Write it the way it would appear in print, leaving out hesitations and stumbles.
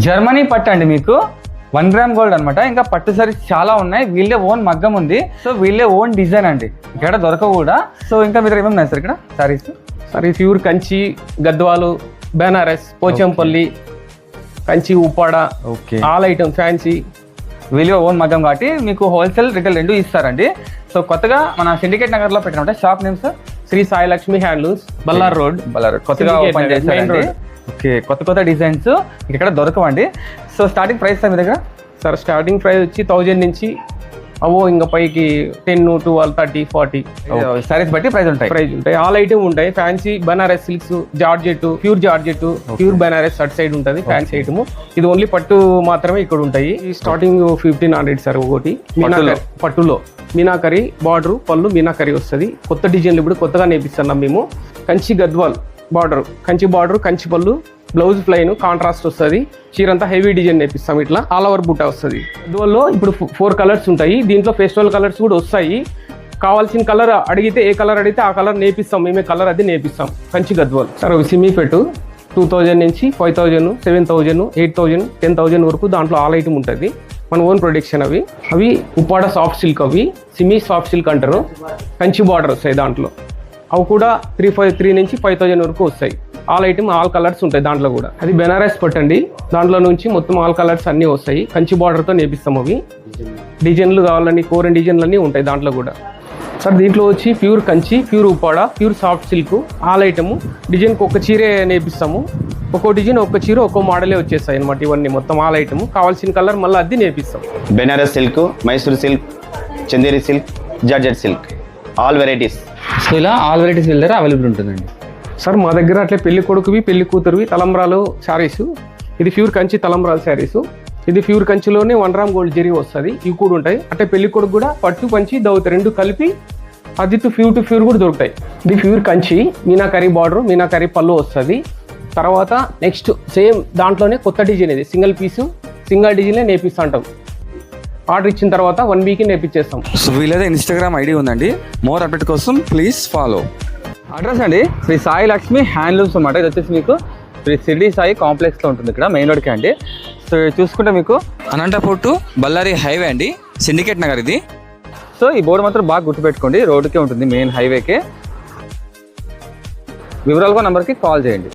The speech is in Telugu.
జర్మనీ పట్టు అండి, మీకు 1 గ్రామ్ గోల్డ్ అనమాట. ఇంకా పట్టు సారీస్ చాలా ఉన్నాయి. వీళ్ళే ఓన్ మగ్గం ఉంది, సో వీళ్ళే ఓన్ డిజైన్ అండి, ఇక్కడ దొరకవు కూడా. సో ఇంకా మీ దగ్గర ఏమేమి ఉన్నాయి సార్ ఇక్కడ saris? Pure Kanchi, Gadwal, Banaras, Pochampally, Kanchi, Uppada, okay, all item fancy. వీళ్ళే ఓన్ మగ్గం కాబట్టి మీకు హోల్సేల్ రిటైల్ రెండు ఇస్తారండి. సో కొత్తగా మన సిండికేట్ నగర్ లో పెట్టిన shop name sir Shri Sai Lakshmi handlooms, Bellary road. కొత్తగా ఓపెన్ చేశారండి. ఓకే, కొత్త డిజైన్స్ ఇక్కడ దొరకవండి. సో స్టార్టింగ్ ప్రైస్ సార్ మీ దగ్గర? సార్ స్టార్టింగ్ ప్రైస్ వచ్చి 1000 నుంచి ఇంకా పైకి 10, 12, 30, 40 సారీస్ బట్టి ప్రైస్ ఉంటాయి. ఆల్ ఐటమ్ ఉంటాయి. Fancy, Banaras silks, georgette, pure georgette, pure Banaras అటు సైడ్ ఉంటుంది ఫ్యాన్సీ ఐటమ్. ఇది ఓన్లీ పట్టు మాత్రమే ఇక్కడ ఉంటాయి. స్టార్టింగ్ 1500 సార్ ఒకటి. పట్టులో మీనాకరీ బార్డర్, పళ్ళు మీనాకరీ వస్తుంది. కొత్త డిజైన్లు ఇప్పుడు కొత్తగా నేర్పిస్తున్నాం మేము. కంచి గద్వాల్ బార్డర్, కంచి బార్డర్, కంచి పళ్ళు, బ్లౌజ్ ప్లెయిన్ కాంట్రాస్ట్ వస్తుంది. చీరంతా హెవీ డిజైన్ నేర్పిస్తాం. ఇట్లా ఆల్ ఓవర్ బుట్ట వస్తుంది. గద్వాల్లో ఇప్పుడు 4 కలర్స్ ఉంటాయి. దీంట్లో ఫెస్టివల్ కలర్స్ కూడా వస్తాయి. కావాల్సిన కలర్ అడిగితే, ఏ కలర్ అడిగితే ఆ కలర్ నేర్పిస్తాం. మేమే కలర్ అది నేర్పిస్తాం. కంచి గద్వాల్ సార్ సిమీ పెట్టు 2000 నుంచి 5000, 7000, 8000, 10,000 వరకు దాంట్లో ఆల్ ఐటమ్ ఉంటుంది. మన ఓన్ ప్రొడక్షన్ అవి ఉప్పాడ సాఫ్ట్ సిల్క్, అవి సిమీ సాఫ్ట్ సిల్క్ అంటారు. కంచి బార్డర్ వస్తాయి దాంట్లో. అవి కూడా 3 నుంచి 5000 వరకు వస్తాయి. ఆల్ ఐటమ్, ఆల్ కలర్స్ ఉంటాయి దాంట్లో కూడా. అది బెనారస్ పట్టండి, దాంట్లో నుంచి మొత్తం ఆల్ కలర్స్ అన్నీ వస్తాయి. కంచి బార్డర్తో నేర్పిస్తాం. అవి డిజైన్లు కావాలని కోరన్ డిజైన్లు అన్నీ ఉంటాయి దాంట్లో కూడా. సార్ దీంట్లో వచ్చి pure Kanchi, pure Uppada, pure soft silk all item. డిజైన్కి ఒక చీరే నేర్పిస్తాము. ఒక్కో డిజైన్, ఒక్క చీర, ఒక్కో మోడలే వచ్చేస్తాయి అనమాట. ఇవన్నీ మొత్తం ఆల్ ఐటమ్. కావాల్సిన కలర్ మళ్ళీ అది నేర్పిస్తాం. Banaras silk, Mysore silk, Chanderi silk, georgette silk, all varieties. So ఇలా ఆల్ వెరైటీస్ వీళ్ళ దగ్గర అవైలబుల్ ఉంటుందండి. సార్ మా దగ్గర అట్లే పెళ్లి కొడుకువి, పెళ్లి కూతురువి తలంబ్రాలు శారీస్. ఇది ప్యూర్ కంచి తలంబ్రాలు శారీస్. ఇది ప్యూర్ కంచిలోనే 1 గ్రామ్ గోల్డ్ జరీ వస్తుంది. ఇవి కూడా ఉంటాయి. అంటే పెళ్లి కొడుకు కూడా పట్టు, పంచి, దౌత రెండు కలిపి అది టు ప్యూర్ కూడా దొరుకుతాయి. ఇది ప్యూర్ కంచి, మీనాకరీ బార్డర్, మీనాకరీ పళ్ళు వస్తుంది. తర్వాత నెక్స్ట్ సేమ్ దాంట్లోనే కొత్త డిజైన్, ఇది సింగిల్ పీసు, సింగిల్ డిజైనే నేర్పిస్తుంటాం. ఆర్డర్ ఇచ్చిన తర్వాత 1 వీక్ నేర్పించేస్తాం. సో వీళ్ళదే ఇన్స్టాగ్రామ్ ఐడి ఉందండి. మోర్ అప్డేట్ కోసం ప్లీజ్ ఫాలో. అడ్రస్ అండి శ్రీ సాయి లక్ష్మి హ్యాండ్లూమ్స్ అనమాట. ఇది వచ్చేసి మీకు శ్రీ సిరిడి సాయి కాంప్లెక్స్లో ఉంటుంది, ఇక్కడ మెయిన్ రోడ్కి అండి. సో చూసుకుంటే మీకు అనంతపూర్ టు బళ్ళారి హైవే అండి, సిండికేట్ నగర్ ఇది. సో ఈ బోర్డు మాత్రం బాగా గుర్తుపెట్టుకోండి, రోడ్డుకే ఉంటుంది, మెయిన్ హైవేకే. వివరాలుగా నెంబర్కి కాల్ చేయండి.